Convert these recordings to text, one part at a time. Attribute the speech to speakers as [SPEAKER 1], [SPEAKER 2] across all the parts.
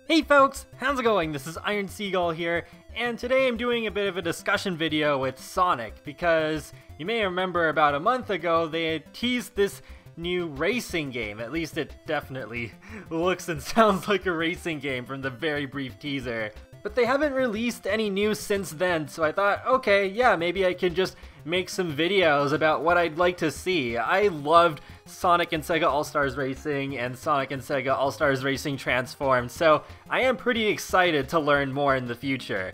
[SPEAKER 1] Hey folks, how's it going? This is Iron Seagull here, and today I'm doing a bit of a discussion video with Sonic, because you may remember about a month ago they had teased this new racing game. At least it definitely looks and sounds like a racing game from the very brief teaser. But they haven't released any news since then, so I thought, okay, yeah, maybe I can just make some videos about what I'd like to see. I loved Sonic and Sega All-Stars Racing and Sonic and Sega All-Stars Racing Transformed, so I am pretty excited to learn more in the future.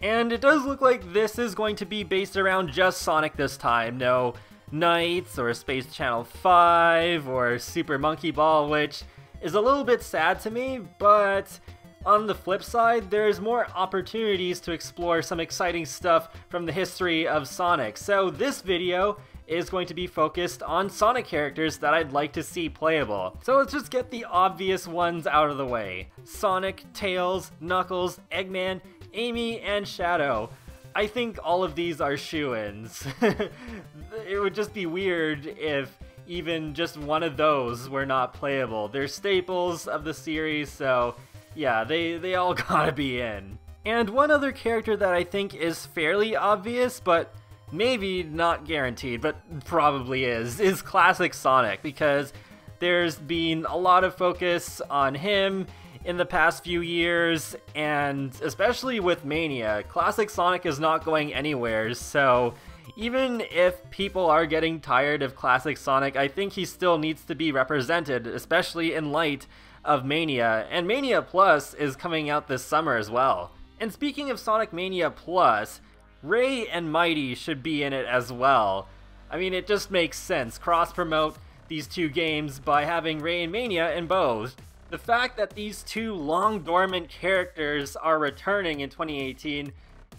[SPEAKER 1] And it does look like this is going to be based around just Sonic this time. No Knights or Space Channel 5 or Super Monkey Ball, which is a little bit sad to me, but on the flip side, there's more opportunities to explore some exciting stuff from the history of Sonic. So this video is going to be focused on Sonic characters that I'd like to see playable. So let's just get the obvious ones out of the way. Sonic, Tails, Knuckles, Eggman, Amy, and Shadow. I think all of these are shoo-ins. It would just be weird if even just one of those were not playable. They're staples of the series, so yeah, they all gotta be in. And one other character that I think is fairly obvious, but maybe not guaranteed, but probably is Classic Sonic, because there's been a lot of focus on him in the past few years, and especially with Mania, Classic Sonic is not going anywhere, so even if people are getting tired of Classic Sonic, I think he still needs to be represented, especially in light of Mania, and Mania Plus is coming out this summer as well. And speaking of Sonic Mania Plus, Ray and Mighty should be in it as well. I mean, it just makes sense. Cross-promote these two games by having Ray and Mania in both. The fact that these two long-dormant characters are returning in 2018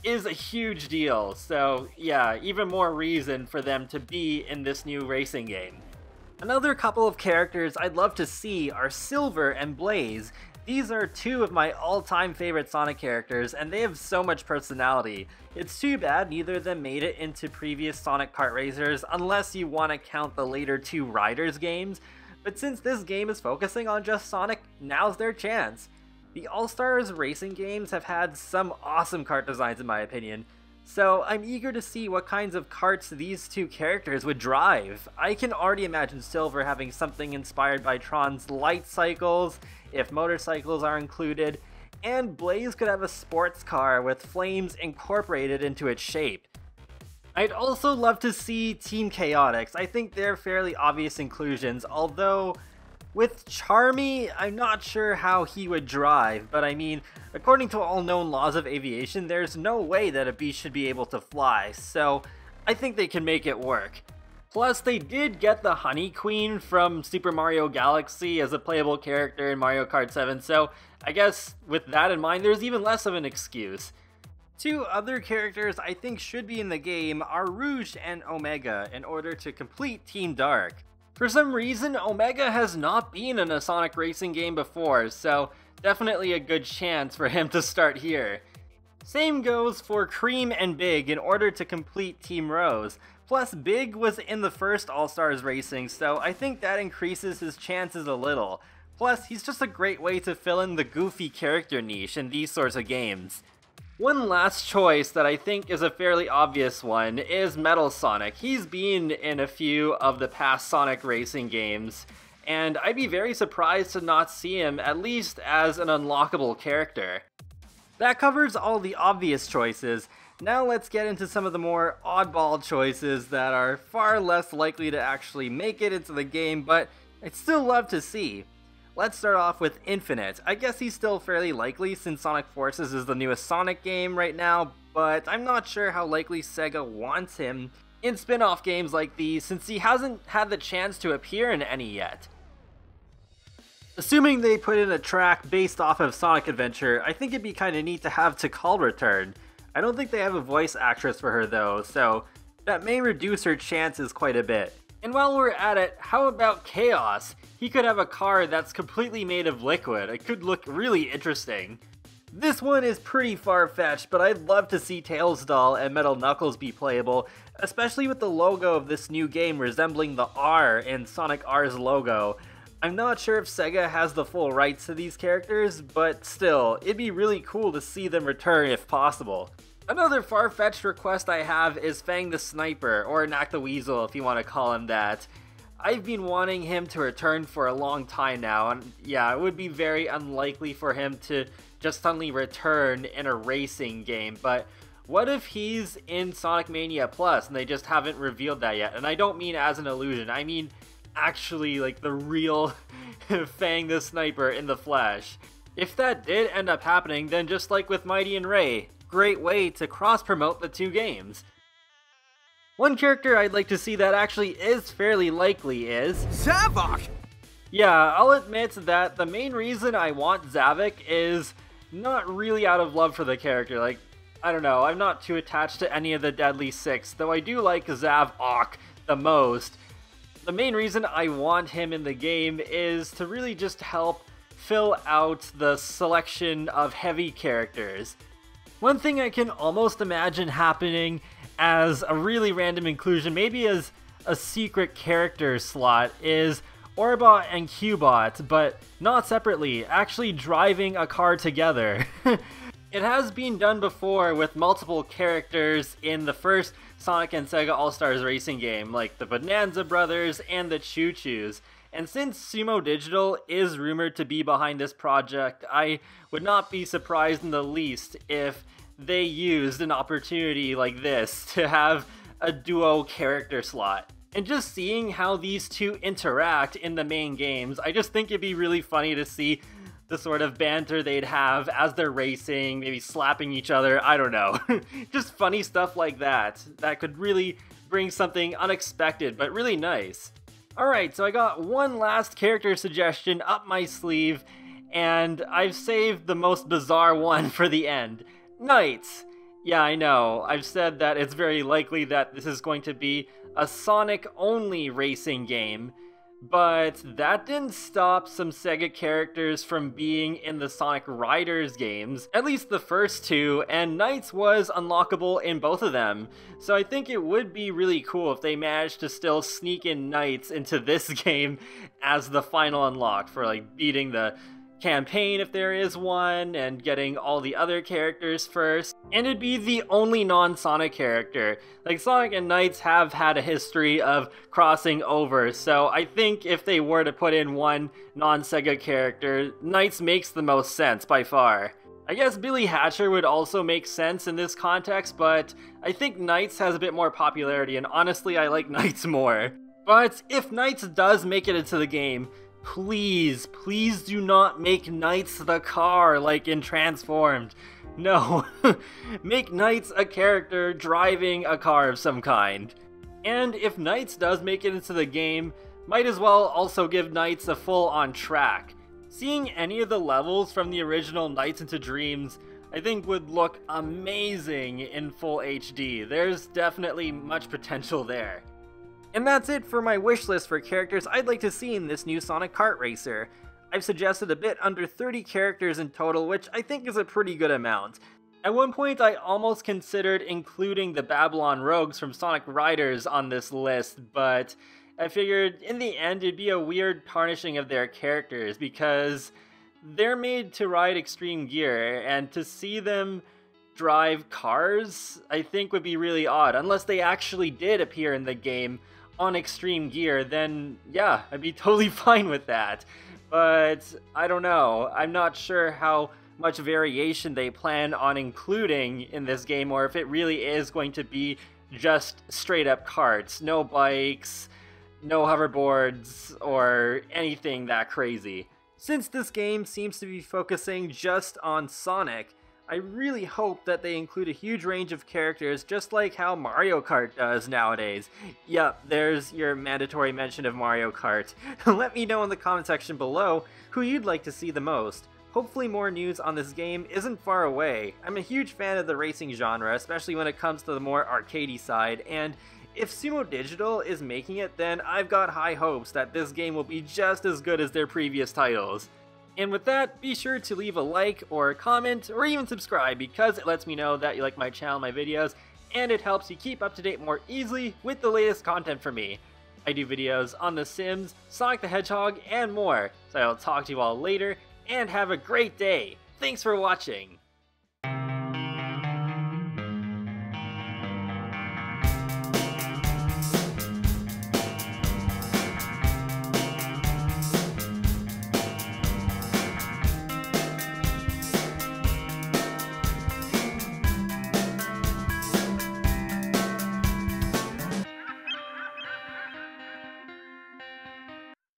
[SPEAKER 1] is a huge deal, so yeah, even more reason for them to be in this new racing game. Another couple of characters I'd love to see are Silver and Blaze. These are two of my all-time favorite Sonic characters, and they have so much personality. It's too bad neither of them made it into previous Sonic Kart Racers, unless you want to count the later two Riders games, but since this game is focusing on just Sonic, now's their chance. The All-Stars Racing games have had some awesome kart designs in my opinion, so I'm eager to see what kinds of karts these two characters would drive. I can already imagine Silver having something inspired by Tron's light cycles, if motorcycles are included, and Blaze could have a sports car with flames incorporated into its shape. I'd also love to see Team Chaotix. I think they're fairly obvious inclusions, although with Charmy, I'm not sure how he would drive, but I mean, according to all known laws of aviation, there's no way that a beast should be able to fly, so I think they can make it work. Plus, they did get the Honey Queen from Super Mario Galaxy as a playable character in Mario Kart 7, so I guess with that in mind, there's even less of an excuse. Two other characters I think should be in the game are Rouge and Omega in order to complete Team Dark. For some reason, Omega has not been in a Sonic racing game before, so definitely a good chance for him to start here. Same goes for Cream and Big in order to complete Team Rose. Plus, Big was in the first All-Stars Racing, so I think that increases his chances a little. Plus, he's just a great way to fill in the goofy character niche in these sorts of games. One last choice that I think is a fairly obvious one is Metal Sonic. He's been in a few of the past Sonic racing games, and I'd be very surprised to not see him at least as an unlockable character. That covers all the obvious choices. Now let's get into some of the more oddball choices that are far less likely to actually make it into the game, but I'd still love to see. Let's start off with Infinite. I guess he's still fairly likely since Sonic Forces is the newest Sonic game right now, but I'm not sure how likely Sega wants him in spin-off games like these since he hasn't had the chance to appear in any yet. Assuming they put in a track based off of Sonic Adventure, I think it'd be kinda neat to have Tikal return. I don't think they have a voice actress for her though, so that may reduce her chances quite a bit. And while we're at it, how about Kaos? He could have a car that's completely made of liquid. It could look really interesting. This one is pretty far-fetched, but I'd love to see Tails Doll and Metal Knuckles be playable, especially with the logo of this new game resembling the R in Sonic R's logo. I'm not sure if Sega has the full rights to these characters, but still, it'd be really cool to see them return if possible. Another far-fetched request I have is Fang the Sniper, or Knack the Weasel if you want to call him that. I've been wanting him to return for a long time now, and yeah, it would be very unlikely for him to just suddenly return in a racing game, but what if he's in Sonic Mania Plus and they just haven't revealed that yet? And I don't mean as an illusion, I mean actually like the real Fang the Sniper in the flesh. If that did end up happening, then just like with Mighty and Ray, great way to cross-promote the two games. One character I'd like to see that actually is fairly likely is
[SPEAKER 2] Zavok!
[SPEAKER 1] Yeah, I'll admit that the main reason I want Zavok is not really out of love for the character. Like, I don't know, I'm not too attached to any of the Deadly Six, though I do like Zavok the most. The main reason I want him in the game is to really just help fill out the selection of heavy characters. One thing I can almost imagine happening as a really random inclusion, maybe as a secret character slot, is Orbot and Cubot, but not separately, actually driving a car together. It has been done before with multiple characters in the first Sonic and Sega All-Stars racing game, like the Bonanza Brothers and the Choo Choos. And since Sumo Digital is rumored to be behind this project, I would not be surprised in the least if they used an opportunity like this to have a duo character slot. And just seeing how these two interact in the main games, I just think it'd be really funny to see the sort of banter they'd have as they're racing, maybe slapping each other, I don't know. Just funny stuff like that could really bring something unexpected, but really nice. Alright, so I got one last character suggestion up my sleeve, and I've saved the most bizarre one for the end. Knights! Yeah, I know, I've said that it's very likely that this is going to be a Sonic-only racing game, but that didn't stop some Sega characters from being in the Sonic Riders games, at least the first two, and Knights was unlockable in both of them. So I think it would be really cool if they managed to still sneak in Knights into this game as the final unlock for like beating the campaign if there is one, and getting all the other characters first. And it'd be the only non-Sonic character. Like, Sonic and Knights have had a history of crossing over, so I think if they were to put in one non-Sega character, Knights makes the most sense by far. I guess Billy Hatcher would also make sense in this context, but I think Knights has a bit more popularity, and honestly I like Knights more. But if Knights does make it into the game, please, please do not make Knights the car like in Transformed. No, make Knights a character driving a car of some kind. And if Knights does make it into the game, might as well also give Knights a full-on track. Seeing any of the levels from the original Knights into Dreams, I think would look amazing in full HD. There's definitely much potential there. And that's it for my wish list for characters I'd like to see in this new Sonic Kart Racer. I've suggested a bit under 30 characters in total, which I think is a pretty good amount. At one point I almost considered including the Babylon Rogues from Sonic Riders on this list, but I figured in the end it'd be a weird tarnishing of their characters because they're made to ride extreme gear, and to see them drive cars I think would be really odd, unless they actually did appear in the game on extreme gear. Then yeah, I'd be totally fine with that. But I don't know, I'm not sure how much variation they plan on including in this game, or if it really is going to be just straight up karts, no bikes, no hoverboards, or anything that crazy. Since this game seems to be focusing just on Sonic, I really hope that they include a huge range of characters, just like how Mario Kart does nowadays. Yep, there's your mandatory mention of Mario Kart. Let me know in the comment section below who you'd like to see the most. Hopefully more news on this game isn't far away. I'm a huge fan of the racing genre, especially when it comes to the more arcadey side, and if Sumo Digital is making it, then I've got high hopes that this game will be just as good as their previous titles. And with that, be sure to leave a like or a comment or even subscribe, because it lets me know that you like my channel, my videos, and it helps you keep up to date more easily with the latest content from me. I do videos on The Sims, Sonic the Hedgehog, and more, so I'll talk to you all later, and have a great day! Thanks for watching!